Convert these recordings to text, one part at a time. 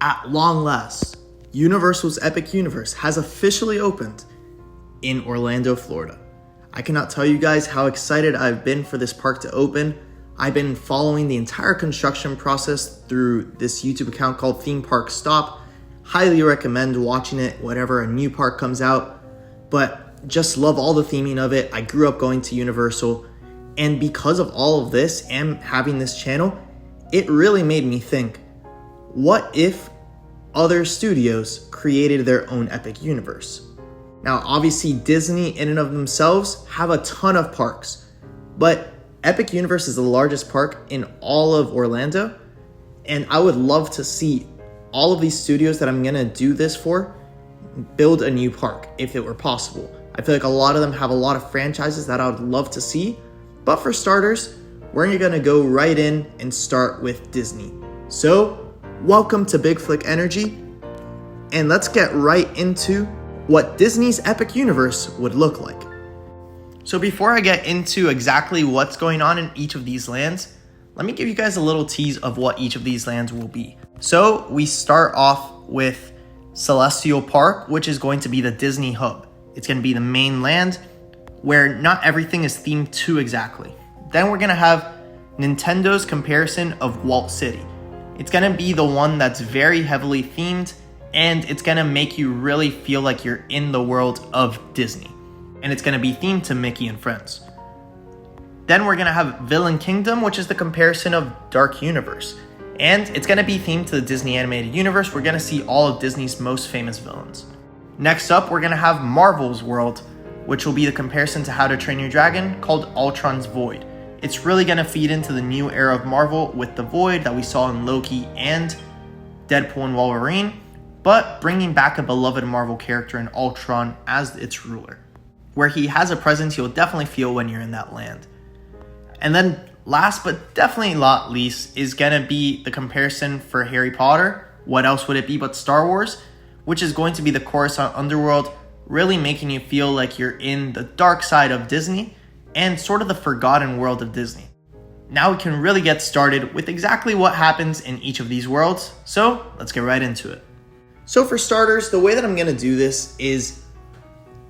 At long last, Universal's Epic Universe has officially opened in Orlando, Florida. I cannot tell you guys how excited I've been for this park to open. I've been following the entire construction process through this YouTube account called Theme Park Stop. Highly recommend watching it whenever a new park comes out, but just love all the theming of it. I grew up going to Universal, and because of all of this and having this channel, it really made me think, what if other studios created their own Epic Universe? Now, obviously Disney in and of themselves have a ton of parks, but Epic Universe is the largest park in all of Orlando, and I would love to see all of these studios that I'm gonna do this for build a new park if it were possible. I feel like a lot of them have a lot of franchises that I would love to see, but for starters, we're gonna go right in and start with Disney. So, welcome to Big Flick Energy, and let's get right into what Disney's Epic Universe would look like. So before I get into exactly what's going on in each of these lands, let me give you guys a little tease of what each of these lands will be. So we start off with Celestial Park, which is going to be the Disney hub. It's going to be the main land where not everything is themed to exactly. Then we're going to have Nintendo's comparison of Walt City. It's going to be the one that's very heavily themed, and it's going to make you really feel like you're in the world of Disney. And it's going to be themed to Mickey and Friends. Then we're going to have Villain Kingdom, which is the comparison of Dark Universe. And it's going to be themed to the Disney Animated Universe. We're going to see all of Disney's most famous villains. Next up, we're going to have Marvel's World, which will be the comparison to How to Train Your Dragon, called Ultron's Void. It's really going to feed into the new era of Marvel with the Void that we saw in Loki and Deadpool and Wolverine, but bringing back a beloved Marvel character in Ultron as its ruler. Where he has a presence you'll definitely feel when you're in that land. And then last but definitely not least is going to be the comparison for Harry Potter. What else would it be but Star Wars? Which is going to be the Coruscant Underworld, really making you feel like you're in the dark side of Disney and sort of the forgotten world of Disney. Now we can really get started with exactly what happens in each of these worlds, so let's get right into it. So for starters, the way that I'm going to do this is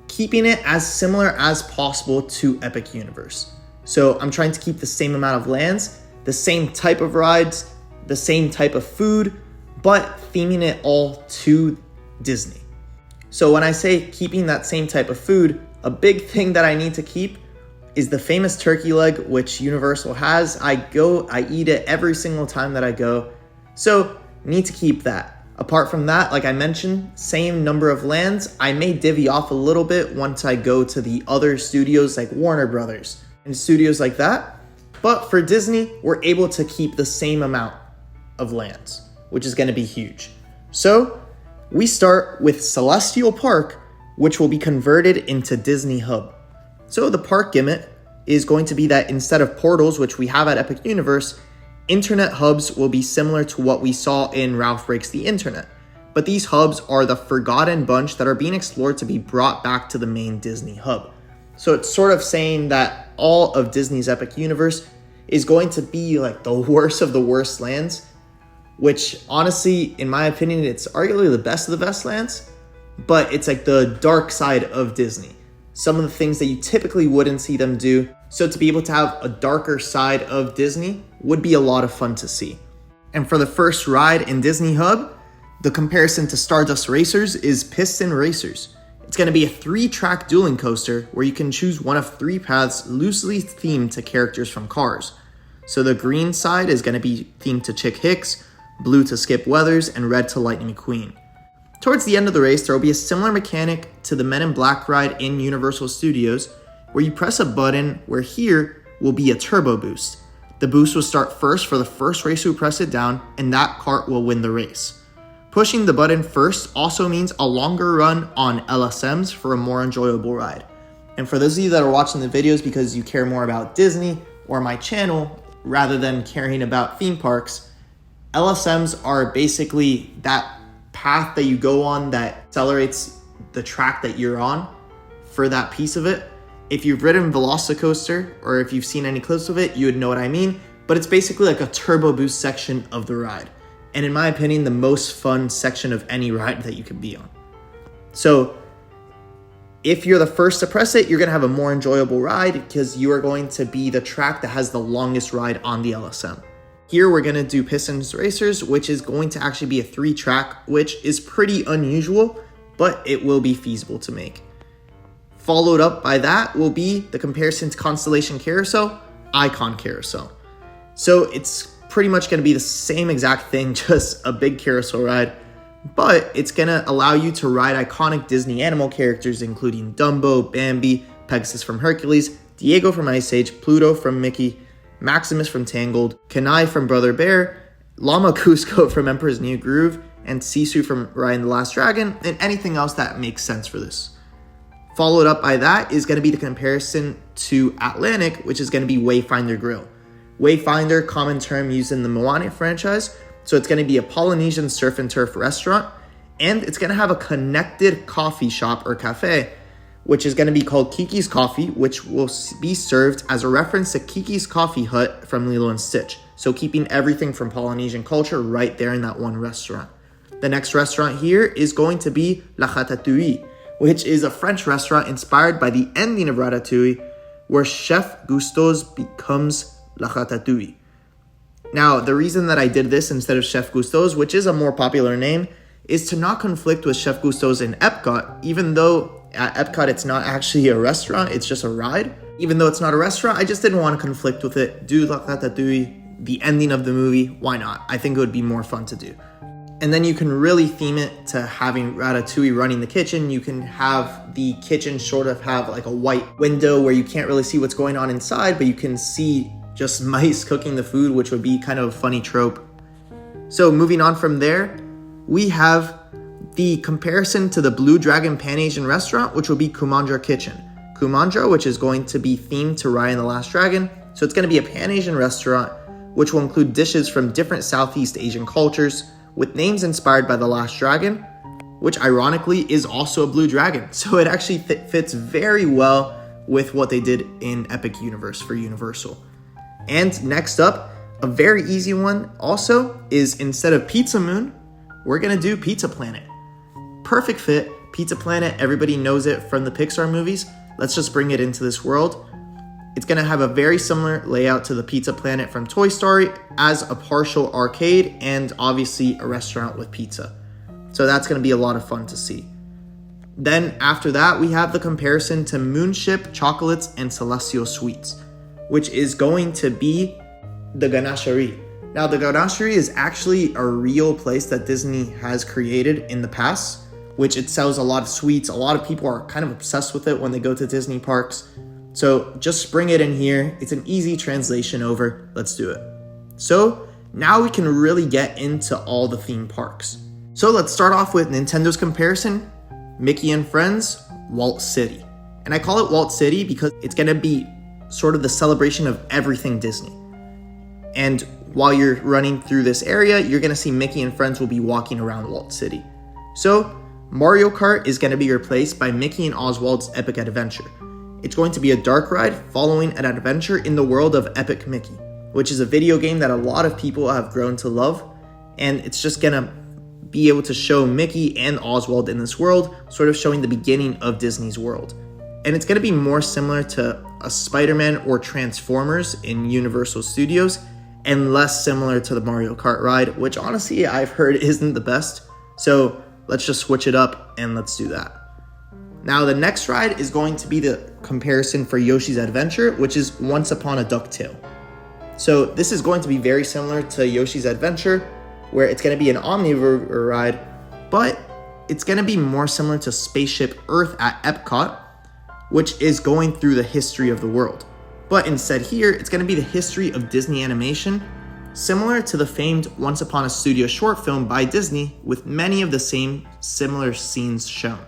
keeping it as similar as possible to Epic Universe. So I'm trying to keep the same amount of lands, the same type of rides, the same type of food, but theming it all to Disney. So when I say keeping that same type of food, a big thing that I need to keep is the famous turkey leg, which Universal has. I eat it every single time that I go. So need to keep that. Apart from that, like I mentioned, same number of lands. I may divvy off a little bit once I go to the other studios like Warner Brothers and studios like that. But for Disney, we're able to keep the same amount of lands, which is going to be huge. So we start with Celestial Park, which will be converted into Disney Hub. So the park gimmick is going to be that instead of portals, which we have at Epic Universe, internet hubs will be similar to what we saw in Ralph Breaks the Internet. But these hubs are the forgotten bunch that are being explored to be brought back to the main Disney hub. So it's sort of saying that all of Disney's Epic Universe is going to be like the worst of the worst lands, which honestly, in my opinion, it's arguably the best of the best lands, but it's like the dark side of Disney. Some of the things that you typically wouldn't see them do. So to be able to have a darker side of Disney would be a lot of fun to see. And for the first ride in Disney Hub, the comparison to Stardust Racers is Piston Racers. It's going to be a 3-track dueling coaster where you can choose one of 3 paths loosely themed to characters from Cars. So the green side is going to be themed to Chick Hicks, blue to Skip Weathers, and red to Lightning McQueen. Towards the end of the race, there will be a similar mechanic to the Men in Black ride in Universal Studios, where you press a button where here will be a turbo boost. The boost will start first for the first racer who press it down, and that cart will win the race. Pushing the button first also means a longer run on LSMs for a more enjoyable ride. And for those of you that are watching the videos because you care more about Disney or my channel rather than caring about theme parks, LSMs are basically that path that you go on that accelerates the track that you're on for that piece of it. If you've ridden Velocicoaster or if you've seen any clips of it, you would know what I mean, but it's basically like a turbo boost section of the ride. and in my opinion, the most fun section of any ride that you can be on. So if you're the first to press it, you're going to have a more enjoyable ride because you are going to be the track that has the longest ride on the LSM. Here we're going to do Pistons Racers, which is going to actually be a 3-track, which is pretty unusual, but it will be feasible to make. Followed up by that will be the comparison to Constellation Carousel, Icon Carousel. So it's pretty much going to be the same exact thing, just a big carousel ride, but it's going to allow you to ride iconic Disney animal characters, including Dumbo, Bambi, Pegasus from Hercules, Diego from Ice Age, Pluto from Mickey, Maximus from Tangled, Kenai from Brother Bear, Llama Cusco from Emperor's New Groove, and Sisu from Raya and the Last Dragon, and anything else that makes sense for this. Followed up by that is going to be the comparison to Atlantic, which is going to be Wayfinder Grill. Wayfinder, common term used in the Moana franchise, so it's going to be a Polynesian surf and turf restaurant, and it's going to have a connected coffee shop or cafe, which is going to be called Kiki's Coffee, which will be served as a reference to Kiki's Coffee Hut from Lilo and Stitch. So keeping everything from Polynesian culture right there in that one restaurant. The next restaurant here is going to be La Ratatouille, which is a French restaurant inspired by the ending of Ratatouille, where Chef Gusteau's becomes La Ratatouille. Now, the reason that I did this instead of Chef Gusteau's, which is a more popular name, is to not conflict with Chef Gusteau's in Epcot, even though at Epcot it's not actually a restaurant, it's just a ride. Even though it's not a restaurant, I just didn't want to conflict with it. Do La Ratatouille, the ending of the movie, why not? I think it would be more fun to do. And then you can really theme it to having Ratatouille running the kitchen. You can have the kitchen sort of have like a white window where you can't really see what's going on inside, but you can see just mice cooking the food, which would be kind of a funny trope. So moving on from there, we have the comparison to the Blue Dragon Pan-Asian restaurant, which will be Kumandra Kitchen. Kumandra, which is going to be themed to Raya and the Last Dragon. So it's going to be a Pan-Asian restaurant, which will include dishes from different Southeast Asian cultures, with names inspired by The Last Dragon, which ironically is also a blue dragon. So it actually fits very well with what they did in Epic Universe for Universal. And next up, a very easy one also is instead of Pizza Moon, we're gonna do Pizza Planet. Perfect fit, Pizza Planet, everybody knows it from the Pixar movies. Let's just bring it into this world. It's going to have a very similar layout to the Pizza Planet from Toy Story as a partial arcade and obviously a restaurant with pizza. So that's going to be a lot of fun to see. Then after that, we have the comparison to Moonship Chocolates and Celestial Sweets, which is going to be the Ganachery. Now, the Ganachery is actually a real place that Disney has created in the past, which it sells a lot of sweets. A lot of people are kind of obsessed with it when they go to Disney parks. So just bring it in here. It's an easy translation over. Let's do it. So now we can really get into all the theme parks. So let's start off with Nintendo's comparison, Mickey and Friends, Walt City. And I call it Walt City because it's going to be sort of the celebration of everything Disney. And while you're running through this area, you're going to see Mickey and Friends will be walking around Walt City. So Mario Kart is going to be replaced by Mickey and Oswald's Epic Adventure. It's going to be a dark ride following an adventure in the world of Epic Mickey, which is a video game that a lot of people have grown to love. And it's just going to be able to show Mickey and Oswald in this world, sort of showing the beginning of Disney's world. And it's going to be more similar to a Spider-Man or Transformers in Universal Studios, and less similar to the Mario Kart ride, which honestly I've heard isn't the best. So let's just switch it up and let's do that. Now the next ride is going to be the comparison for Yoshi's Adventure, which is Once Upon a Ducktail. So this is going to be very similar to Yoshi's Adventure, where it's going to be an omnivore ride, but it's going to be more similar to Spaceship Earth at Epcot, which is going through the history of the world. But instead here, it's going to be the history of Disney animation, similar to the famed Once Upon a Studio short film by Disney, with many of the same similar scenes shown.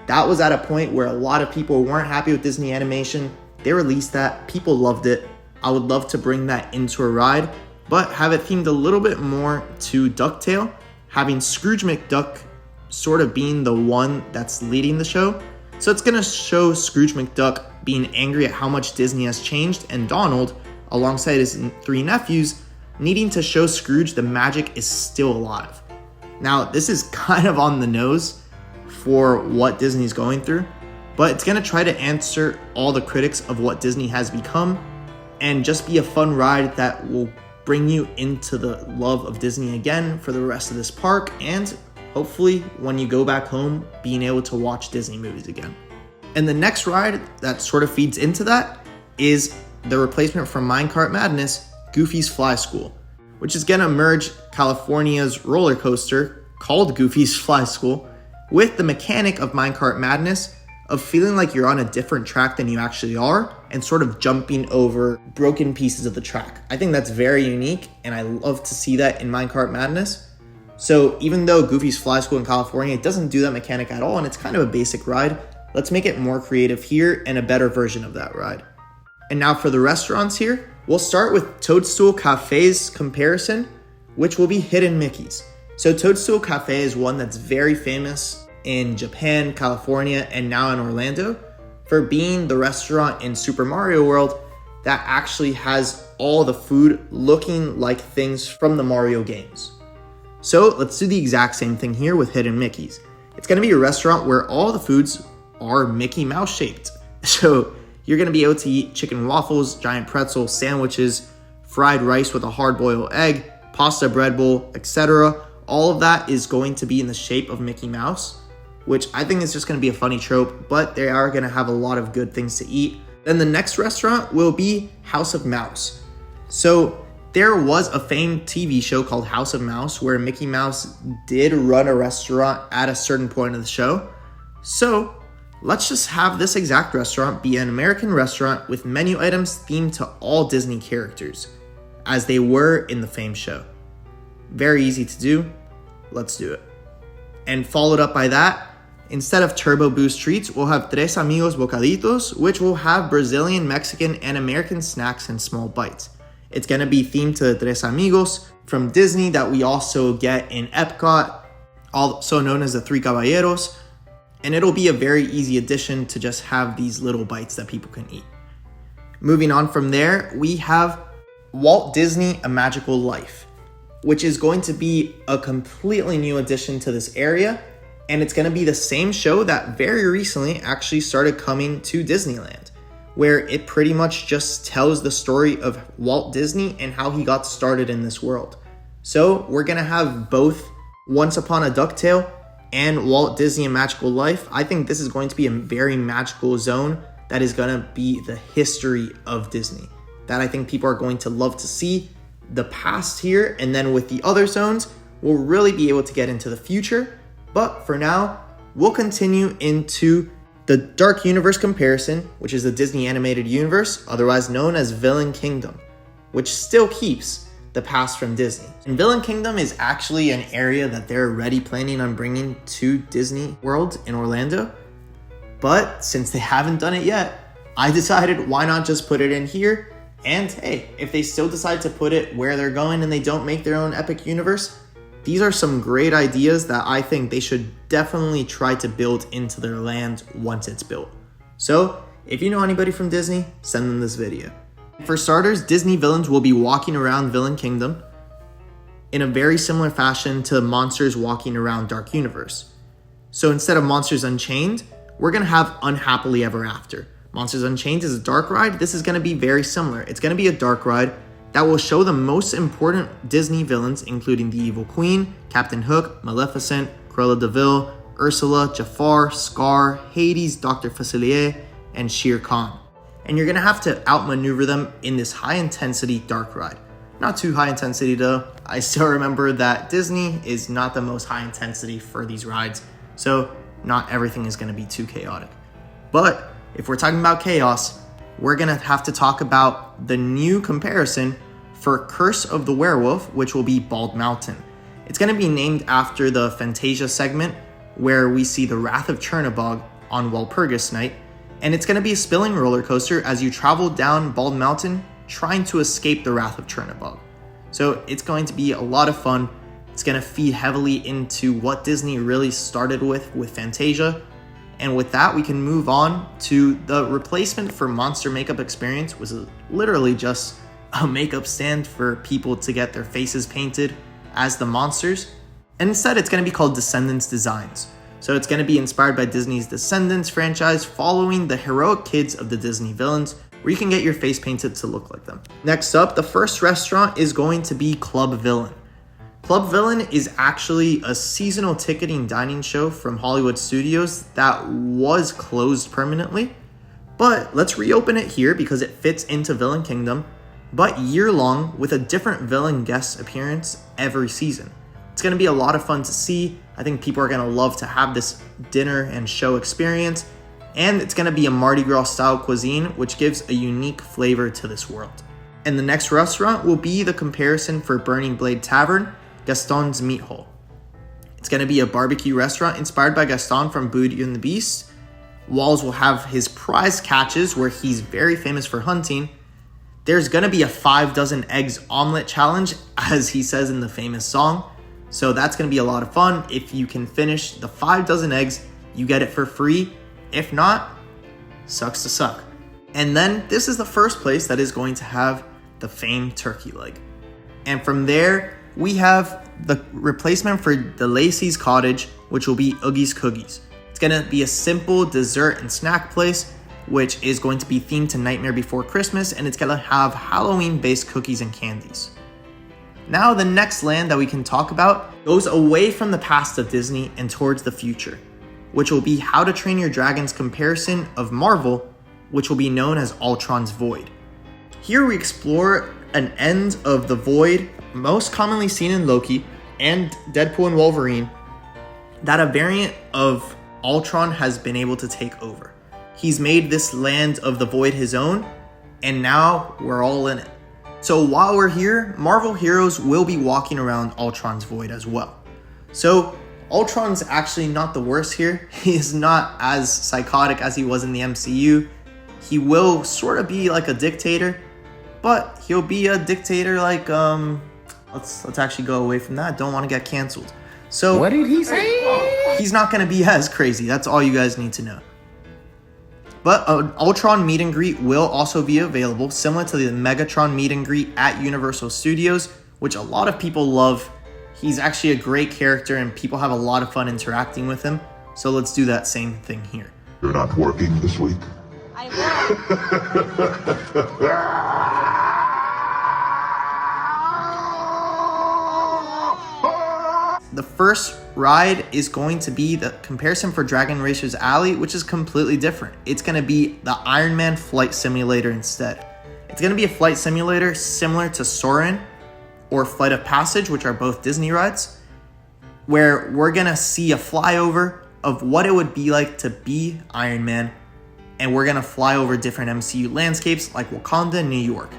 That was at a point where a lot of people weren't happy with Disney animation. They released that, people loved it. I would love to bring that into a ride, but have it themed a little bit more to DuckTale, having Scrooge McDuck sort of being the one that's leading the show. So it's going to show Scrooge McDuck being angry at how much Disney has changed, and Donald, alongside his three nephews, needing to show Scrooge the magic is still alive. Now, this is kind of on the nose for what Disney's going through, but it's going to try to answer all the critics of what Disney has become and just be a fun ride that will bring you into the love of Disney again for the rest of this park, and hopefully when you go back home, being able to watch Disney movies again. And the next ride that sort of feeds into that is the replacement for Minecart Madness, Goofy's Fly School, which is going to merge California's roller coaster called Goofy's Fly School with the mechanic of Minecart Madness of feeling like you're on a different track than you actually are and sort of jumping over broken pieces of the track. I think that's very unique, and I love to see that in Minecart Madness. So even though Goofy's Fly School in California doesn't do that mechanic at all, and it's kind of a basic ride, let's make it more creative here and a better version of that ride. And now for the restaurants here, we'll start with Toadstool Cafe's comparison, which will be Hidden Mickeys. So Toadstool Cafe is one that's very famous in Japan, California, and now in Orlando for being the restaurant in Super Mario World that actually has all the food looking like things from the Mario games. So let's do the exact same thing here with Hidden Mickeys. It's going to be a restaurant where all the foods are Mickey Mouse shaped. So you're going to be able to eat chicken waffles, giant pretzel, sandwiches, fried rice with a hard-boiled egg, pasta bread bowl, etc. All of that is going to be in the shape of Mickey Mouse, which I think is just going to be a funny trope, but they are going to have a lot of good things to eat. Then the next restaurant will be House of Mouse. So there was a famed TV show called House of Mouse where Mickey Mouse did run a restaurant at a certain point of the show. So let's just have this exact restaurant be an American restaurant with menu items themed to all Disney characters, as they were in the famed show. Very easy to do. Let's do it. And followed up by that, instead of Turbo Boost treats, we'll have Tres Amigos Bocaditos, which will have Brazilian, Mexican, and American snacks and small bites. It's going to be themed to the Tres Amigos from Disney that we also get in Epcot, also known as the Three Caballeros. And it'll be a very easy addition to just have these little bites that people can eat. Moving on from there, we have Walt Disney A Magical Life, which is going to be a completely new addition to this area. And it's going to be the same show that very recently actually started coming to Disneyland, where it pretty much just tells the story of Walt Disney and how he got started in this world. So we're going to have both Once Upon a Ducktail and Walt Disney A Magical Life. I think this is going to be a very magical zone that is going to be the history of Disney, that I think people are going to love to see the past here. And then with the other zones, we'll really be able to get into the future. But for now, we'll continue into the Dark Universe comparison, which is the Disney Animated Universe, otherwise known as Villain Kingdom, which still keeps the past from Disney. And Villain Kingdom is actually an area that they're already planning on bringing to Disney World in Orlando. But since they haven't done it yet, I decided why not just put it in here. And hey, if they still decide to put it where they're going and they don't make their own epic universe, these are some great ideas that I think they should definitely try to build into their land once it's built. So if you know anybody from Disney, send them this video. For starters, Disney villains will be walking around Villain Kingdom in a very similar fashion to monsters walking around Dark Universe. So instead of Monsters Unchained, we're going to have Unhappily Ever After. Monsters Unchained is a dark ride. This is going to be very similar. It's going to be a dark ride that will show the most important Disney villains, including the Evil Queen, Captain Hook, Maleficent, Cruella de Vil, Ursula, Jafar, Scar, Hades, Dr. Facilier, and Shere Khan. And you're going to have to outmaneuver them in this high-intensity dark ride. Not too high intensity though. I still remember that Disney is not the most high intensity for these rides, so not everything is going to be too chaotic. But if we're talking about chaos, we're going to have to talk about the new comparison for Curse of the Werewolf, which will be Bald Mountain. It's going to be named after the Fantasia segment where we see the Wrath of Chernabog on Walpurgis Night, and it's going to be a spilling roller coaster as you travel down Bald Mountain trying to escape the Wrath of Chernabog. So it's going to be a lot of fun. It's going to feed heavily into what Disney really started with Fantasia. And with that, we can move on to the replacement for Monster Makeup Experience, which is literally just a makeup stand for people to get their faces painted as the monsters. And instead, it's going to be called Descendants Designs. So it's going to be inspired by Disney's Descendants franchise, following the heroic kids of the Disney villains, where you can get your face painted to look like them. Next up, the first restaurant is going to be Club Villain. Club Villain is actually a seasonal ticketing dining show from Hollywood Studios that was closed permanently. But let's reopen it here because it fits into Villain Kingdom, but year-long with a different villain guest appearance every season. It's going to be a lot of fun to see. I think people are going to love to have this dinner and show experience. And it's going to be a Mardi Gras style cuisine, which gives a unique flavor to this world. And the next restaurant will be the comparison for Burning Blade Tavern, Gaston's Meat Hole. It's going to be a barbecue restaurant inspired by Gaston from Beauty and the Beast. Walls will have his prize catches where he's very famous for hunting. There's going to be a 5 dozen eggs omelet challenge, as he says in the famous song. So that's going to be a lot of fun. If you can finish the 5 dozen eggs, you get it for free. If not, sucks to suck. And then this is the first place that is going to have the famed turkey leg. And from there, we have the replacement for the Lacey's Cottage, which will be Oogie's Cookies. It's going to be a simple dessert and snack place, which is going to be themed to Nightmare Before Christmas, and it's going to have Halloween-based cookies and candies. Now, the next land that we can talk about goes away from the past of Disney and towards the future, which will be How to Train Your Dragon's comparison of Marvel, which will be known as Ultron's Void. Here we explore an end of the Void, most commonly seen in Loki and Deadpool and Wolverine, that a variant of Ultron has been able to take over. He's made this land of the Void his own, and now we're all in it. So while we're here, Marvel heroes will be walking around Ultron's Void as well. So Ultron's actually not the worst here. He is not as psychotic as he was in the MCU. He will sort of be like a dictator, but he'll be a dictator like, let's actually go away from that. Don't want to get canceled. So what did he say? He's not going to be as crazy. That's all you guys need to know. But an Ultron meet and greet will also be available, similar to the Megatron meet and greet at Universal Studios, which a lot of people love. He's actually a great character and people have a lot of fun interacting with him. So let's do that same thing here. You're not working this week? I will. The first ride is going to be the comparison for Dragon Racer's Alley, which is completely different. It's going to be the Iron Man flight simulator instead. It's going to be a flight simulator similar to Soarin' or Flight of Passage, which are both Disney rides, where we're going to see a flyover of what it would be like to be Iron Man, and we're going to fly over different MCU landscapes like Wakanda and New York.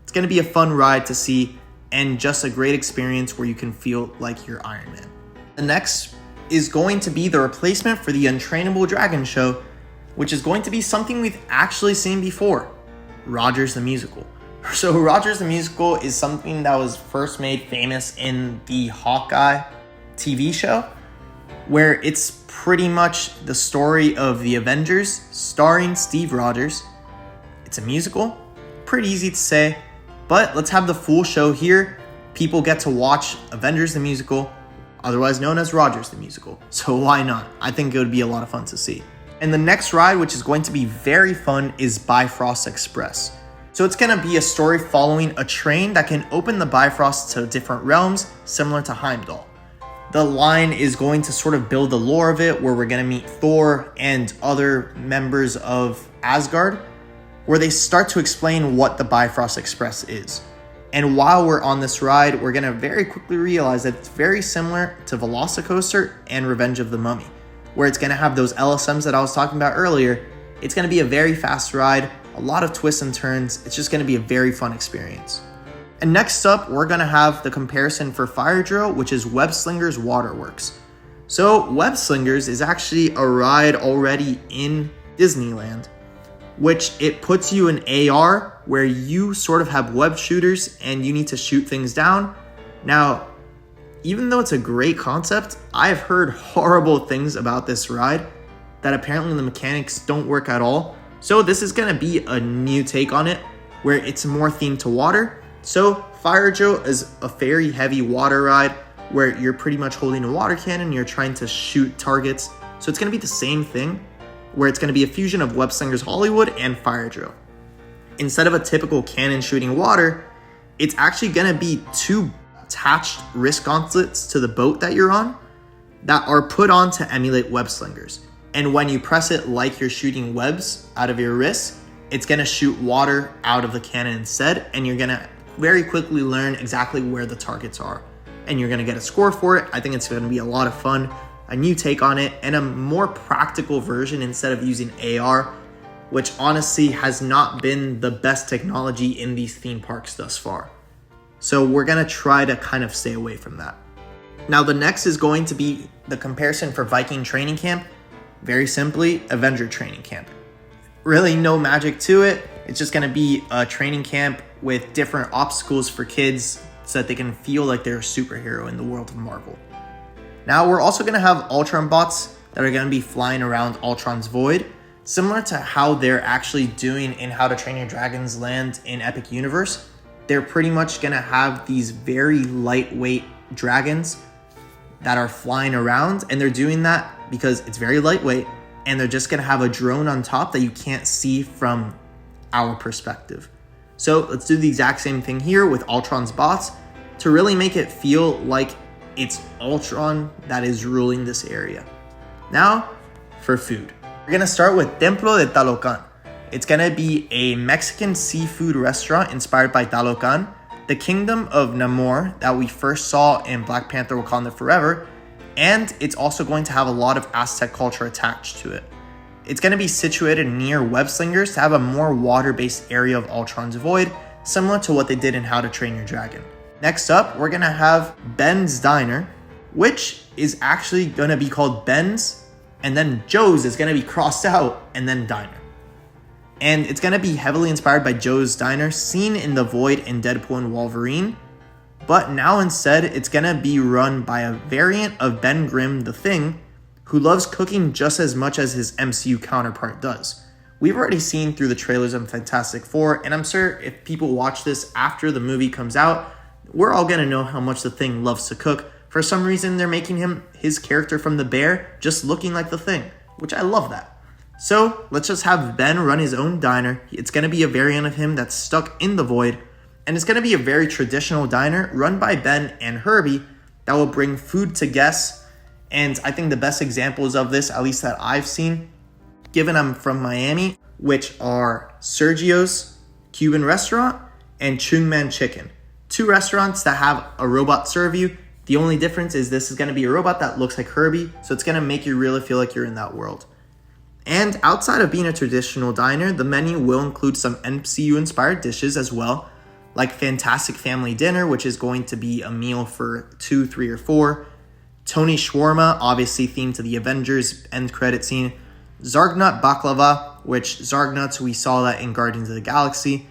It's going to be a fun ride to see and just a great experience where you can feel like you're Iron Man. The next is going to be the replacement for the Untrainable Dragon show, which is going to be something we've actually seen before, Rogers the Musical. So Rogers the Musical is something that was first made famous in the Hawkeye TV show, where it's pretty much the story of the Avengers starring Steve Rogers. It's a musical, pretty easy to say, but let's have the full show here. People get to watch Avengers the Musical, otherwise known as Rogers the Musical. So why not? I think it would be a lot of fun to see. And the next ride, which is going to be very fun, is Bifrost Express. So it's going to be a story following a train that can open the Bifrost to different realms, similar to Heimdall. The line is going to sort of build the lore of it, where we're going to meet Thor and other members of Asgard, where they start to explain what the Bifrost Express is. And while we're on this ride, we're going to very quickly realize that it's very similar to Velocicoaster and Revenge of the Mummy, where it's going to have those LSMs that I was talking about earlier. It's going to be a very fast ride, a lot of twists and turns. It's just going to be a very fun experience. And next up, we're going to have the comparison for Fire Drill, which is Web Slingers Waterworks. So Web Slingers is actually a ride already in Disneyland, which it puts you in AR, where you sort of have web shooters and you need to shoot things down. Now, even though it's a great concept, I've heard horrible things about this ride, that apparently the mechanics don't work at all. So this is going to be a new take on it. where it's more themed to water. So Fire Joe is a very heavy water ride where you're pretty much holding a water cannon and you're trying to shoot targets. So it's going to be the same thing, where it's going to be a fusion of Web Slingers Hollywood and Fire Joe. Instead of a typical cannon shooting water, it's actually going to be 2 attached wrist gauntlets to the boat that you're on that are put on to emulate web slingers. And when you press it like you're shooting webs out of your wrist, it's going to shoot water out of the cannon instead, and you're going to very quickly learn exactly where the targets are. And you're going to get a score for it. I think it's going to be a lot of fun, a new take on it, and a more practical version instead of using AR, which honestly has not been the best technology in these theme parks thus far. So we're going to try to kind of stay away from that. Now the next is going to be the comparison for Viking Training Camp. Very simply, Avenger Training Camp. Really no magic to it. It's just going to be a training camp with different obstacles for kids so that they can feel like they're a superhero in the world of Marvel. Now we're also going to have Ultron bots that are going to be flying around Ultron's Void, similar to how they're actually doing in How to Train Your Dragon's Land in Epic Universe. They're pretty much going to have these very lightweight dragons that are flying around, and they're doing that because it's very lightweight, and they're just going to have a drone on top that you can't see from our perspective. So let's do the exact same thing here with Ultron's bots to really make it feel like it's Ultron that is ruling this area. Now for food. We're going to start with Templo de Talocan. It's going to be a Mexican seafood restaurant inspired by Talocan, the kingdom of Namor that we first saw in Black Panther Wakanda Forever, and it's also going to have a lot of Aztec culture attached to it. It's going to be situated near web slingers to have a more water-based area of Ultron's Void, similar to what they did in How to Train Your Dragon. Next up, we're going to have Ben's Diner, which is actually going to be called Ben's, and then Joe's is going to be crossed out, and then Diner. And it's going to be heavily inspired by Joe's Diner, seen in The Void in Deadpool and Wolverine. But now instead, it's going to be run by a variant of Ben Grimm, the Thing, who loves cooking just as much as his MCU counterpart does. We've already seen through the trailers of Fantastic Four, and I'm sure if people watch this after the movie comes out, we're all going to know how much the Thing loves to cook. For some reason, they're making him, his character from The Bear, just looking like the Thing, which I love that. So let's just have Ben run his own diner. It's going to be a variant of him that's stuck in the Void. And it's going to be a very traditional diner run by Ben and Herbie that will bring food to guests. And I think the best examples of this, at least that I've seen, given I'm from Miami, which are Sergio's Cuban restaurant and Chung Man Chicken. 2 restaurants that have a robot serve you. The only difference is this is going to be a robot that looks like Herbie. So it's going to make you really feel like you're in that world. And outside of being a traditional diner, the menu will include some MCU-inspired dishes as well, like Fantastic Family Dinner, which is going to be a meal for 2, 3, or 4. Tony Shawarma, obviously themed to the Avengers end credit scene. Zargnut Baklava, which Zargnuts, we saw that in Guardians of the Galaxy.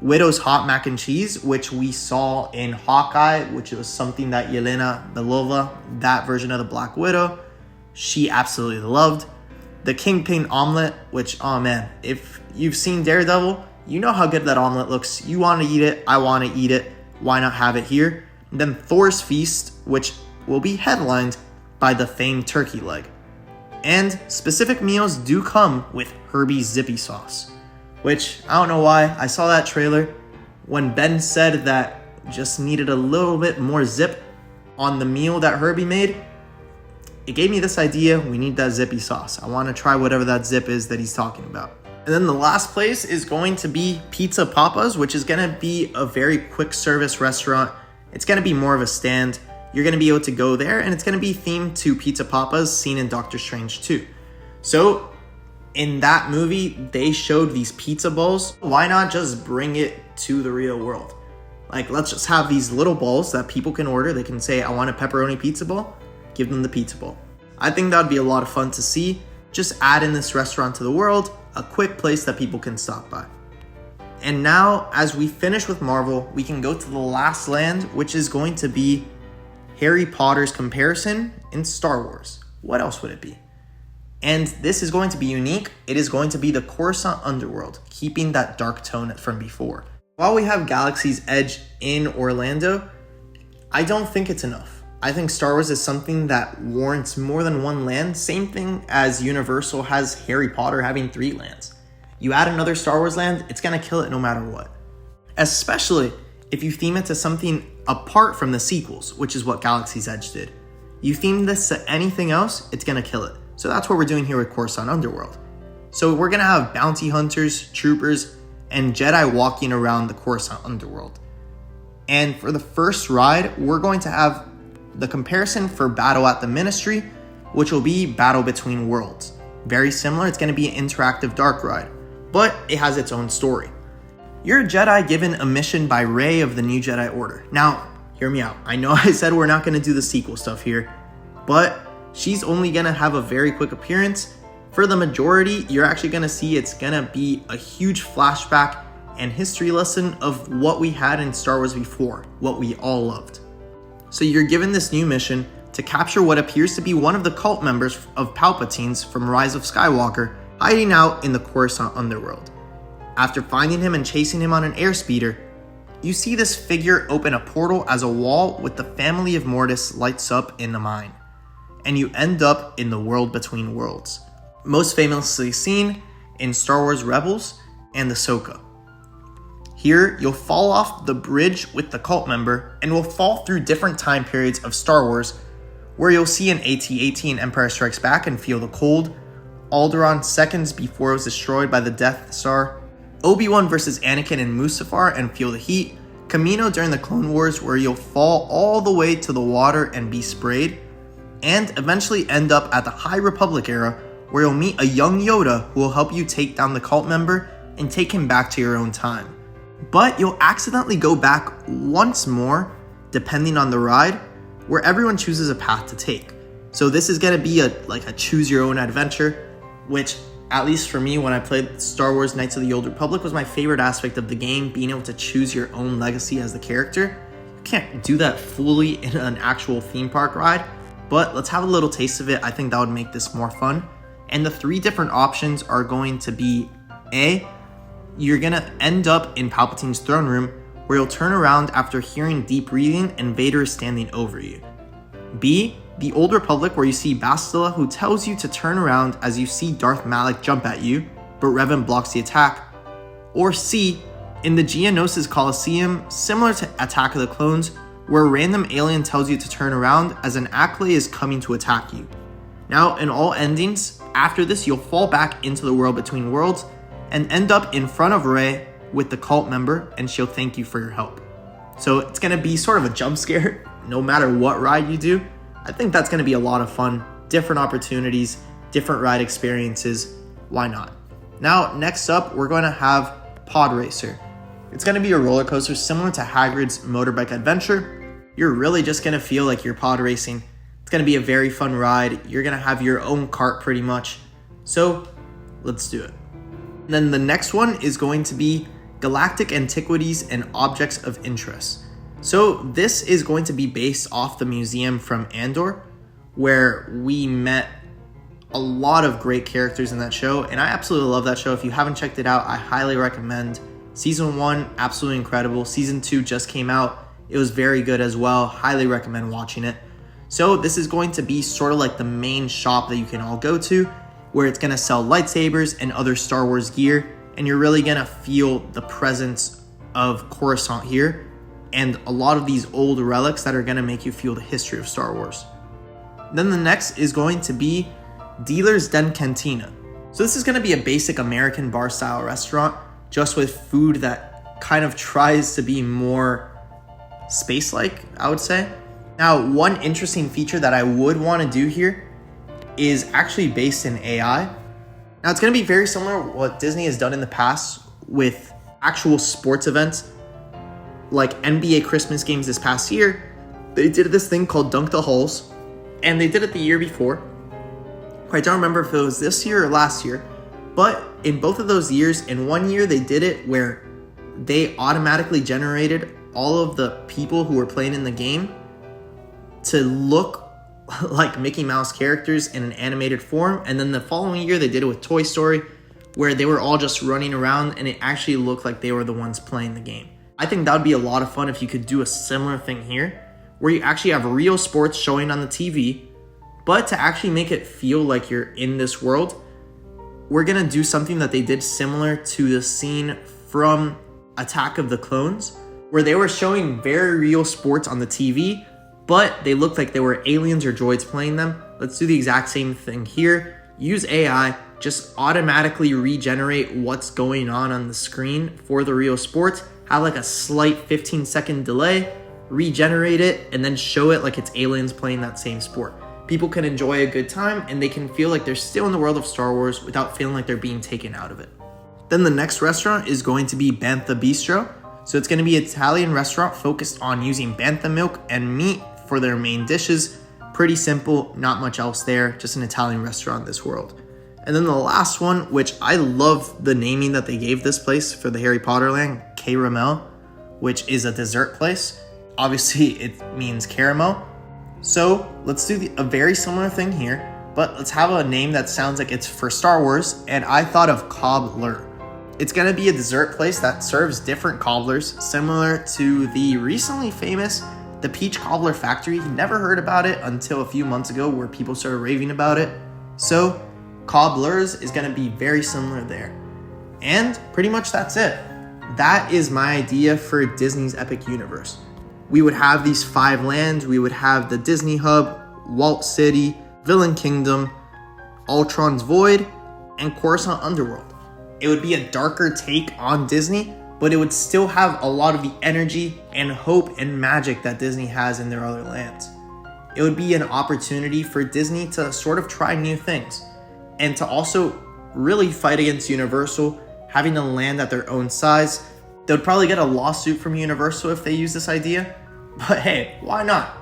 Widow's Hot Mac and Cheese, which we saw in Hawkeye, which was something that Yelena Belova, that version of the Black Widow, she absolutely loved. The Kingpin Omelet, which, oh man, if you've seen Daredevil, you know how good that omelet looks. You want to eat it, I want to eat it. Why not have it here? And then Thor's Feast, which will be headlined by the famed turkey leg. And specific meals do come with Herbie's Zippy Sauce, which I don't know why. I saw that trailer when Ben said that just needed a little bit more zip on the meal that Herbie made. It gave me this idea, we need that zippy sauce. I want to try whatever that zip is that he's talking about. And then the last place is going to be Pizza Papa's, which is going to be a very quick service restaurant. It's going to be more of a stand. You're going to be able to go there, and it's going to be themed to Pizza Papa's seen in Doctor Strange 2. So in that movie, they showed these pizza bowls. Why not just bring it to the real world? Like, let's just have these little bowls that people can order. They can say, I want a pepperoni pizza bowl. Give them the pizza bowl. I think that would be a lot of fun to see. Just add in this restaurant to the world, a quick place that people can stop by. And now, as we finish with Marvel, we can go to the last land, which is going to be Harry Potter's comparison in Star Wars. What else would it be? And this is going to be unique. It is going to be the Coruscant Underworld, keeping that dark tone from before. While we have Galaxy's Edge in Orlando, I don't think it's enough. I think Star Wars is something that warrants more than one land. Same thing as Universal has Harry Potter having 3 lands. You add another Star Wars land, it's going to kill it no matter what. Especially if you theme it to something apart from the sequels, which is what Galaxy's Edge did. You theme this to anything else, it's going to kill it. So that's what we're doing here with Coruscant Underworld. So we're going to have bounty hunters, troopers, and Jedi walking around the Coruscant Underworld. And for the first ride, we're going to have the comparison for Battle at the Ministry, which will be Battle Between Worlds. Very similar, it's going to be an interactive dark ride, but it has its own story. You're a Jedi given a mission by Rey of the New Jedi Order. Now, hear me out. I know I said we're not going to do the sequel stuff here, but she's only going to have a very quick appearance. For the majority, you're actually going to see it's going to be a huge flashback and history lesson of what we had in Star Wars before, what we all loved. So you're given this new mission to capture what appears to be one of the cult members of Palpatine's from Rise of Skywalker, hiding out in the Coruscant Underworld. After finding him and chasing him on an airspeeder, you see this figure open a portal as a wall with the family of Mortis lights up in the mine. And you end up in the world between worlds, most famously seen in Star Wars Rebels and Ahsoka. Here, you'll fall off the bridge with the cult member and will fall through different time periods of Star Wars, where you'll see an AT-AT in Empire Strikes Back and feel the cold, Alderaan seconds before it was destroyed by the Death Star, Obi-Wan versus Anakin in Mustafar and feel the heat, Kamino during the Clone Wars where you'll fall all the way to the water and be sprayed, and eventually end up at the High Republic era where you'll meet a young Yoda who will help you take down the cult member and take him back to your own time. But you'll accidentally go back once more, depending on the ride, where everyone chooses a path to take. So this is going to be a choose your own adventure, which at least for me when I played Star Wars Knights of the Old Republic was my favorite aspect of the game, being able to choose your own legacy as the character. You can't do that fully in an actual theme park ride, but let's have a little taste of it. I think that would make this more fun. And the 3 different options are going to be A, you're going to end up in Palpatine's throne room where you'll turn around after hearing deep breathing and Vader is standing over you. B, the Old Republic where you see Bastila who tells you to turn around as you see Darth Malak jump at you, but Revan blocks the attack. Or C, in the Geonosis Coliseum, similar to Attack of the Clones, where a random alien tells you to turn around as an Acklay is coming to attack you. Now, in all endings, after this you'll fall back into the world between worlds and end up in front of Rey with the cult member, and she'll thank you for your help. So it's going to be sort of a jump scare no matter what ride you do. I think that's going to be a lot of fun. Different opportunities, different ride experiences. Why not? Now, next up, we're going to have Pod Racer. It's going to be a roller coaster similar to Hagrid's Motorbike Adventure. You're really just going to feel like you're pod racing. It's going to be a very fun ride. You're going to have your own cart pretty much. So let's do it. And then the next one is going to be Galactic Antiquities and Objects of Interest. So this is going to be based off the museum from Andor, where we met a lot of great characters in that show, and I absolutely love that show. If you haven't checked it out, I highly recommend. Season 1, absolutely incredible. Season 2 just came out. It was very good as well. Highly recommend watching it. So this is going to be sort of like the main shop that you can all go to, where it's going to sell lightsabers and other Star Wars gear, and you're really going to feel the presence of Coruscant here, and a lot of these old relics that are going to make you feel the history of Star Wars. Then the next is going to be Dealer's Den Cantina. So this is going to be a basic American bar style restaurant, just with food that kind of tries to be more space-like, I would say. Now, one interesting feature that I would want to do here is actually based in AI. Now, it's going to be very similar to what Disney has done in the past with actual sports events, like NBA Christmas games this past year. They did this thing called Dunk the Halls, and they did it the year before. I don't remember if it was this year or last year, but in both of those years, in one year they did it where they automatically generated all of the people who were playing in the game to look like Mickey Mouse characters in an animated form. And then the following year, they did it with Toy Story, where they were all just running around and it actually looked like they were the ones playing the game. I think that would be a lot of fun if you could do a similar thing here, where you actually have real sports showing on the TV, but to actually make it feel like you're in this world, we're gonna do something that they did similar to the scene from Attack of the Clones, where they were showing very real sports on the TV, but they looked like they were aliens or droids playing them. Let's do the exact same thing here. Use AI, just automatically regenerate what's going on the screen for the real sports, have like a slight 15-second delay, regenerate it, and then show it like it's aliens playing that same sport. People can enjoy a good time and they can feel like they're still in the world of Star Wars without feeling like they're being taken out of it. Then the next restaurant is going to be Bantha Bistro. So it's going to be an Italian restaurant focused on using bantha milk and meat for their main dishes. Pretty simple, not much else there, just an Italian restaurant in this world. And then the last one, which I love the naming that they gave this place for the Harry Potter land, Caramel, which is a dessert place. Obviously it means caramel. So let's do a very similar thing here, but let's have a name that sounds like it's for Star Wars, and I thought of Cobbler. It's gonna be a dessert place that serves different cobblers, similar to the recently famous The Peach Cobbler Factory. Never heard about it until a few months ago where people started raving about it. So Cobblers is gonna be very similar there. And pretty much that's it. That is my idea for Disney's Epic Universe. We would have these 5 lands. We would have the Disney Hub, Walt City, Villain Kingdom, Ultron's Void, and Coruscant Underworld. It would be a darker take on Disney, but it would still have a lot of the energy and hope and magic that Disney has in their other lands. It would be an opportunity for Disney to sort of try new things and to also really fight against Universal, having a land at their own size. They would probably get a lawsuit from Universal if they use this idea, but hey, why not?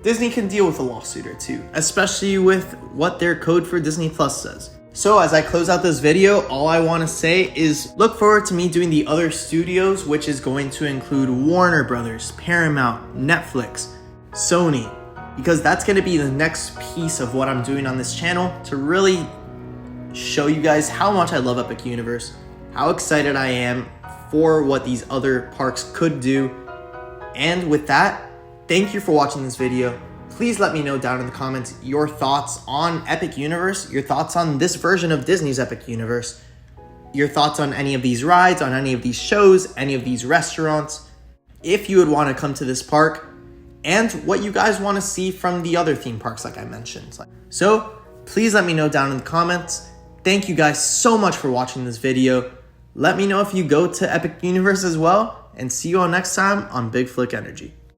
Disney can deal with a lawsuit or two, especially with what their code for Disney Plus says. So as I close out this video, all I want to say is look forward to me doing the other studios, which is going to include Warner Brothers, Paramount, Netflix, Sony, because that's going to be the next piece of what I'm doing on this channel to really show you guys how much I love Epic Universe, how excited I am for what these other parks could do. And with that, thank you for watching this video. Please let me know down in the comments your thoughts on Epic Universe, your thoughts on this version of Disney's Epic Universe, your thoughts on any of these rides, on any of these shows, any of these restaurants, if you would want to come to this park, and what you guys want to see from the other theme parks like I mentioned. So please let me know down in the comments. Thank you guys so much for watching this video. Let me know if you go to Epic Universe as well, and see you all next time on Big Flick Energy.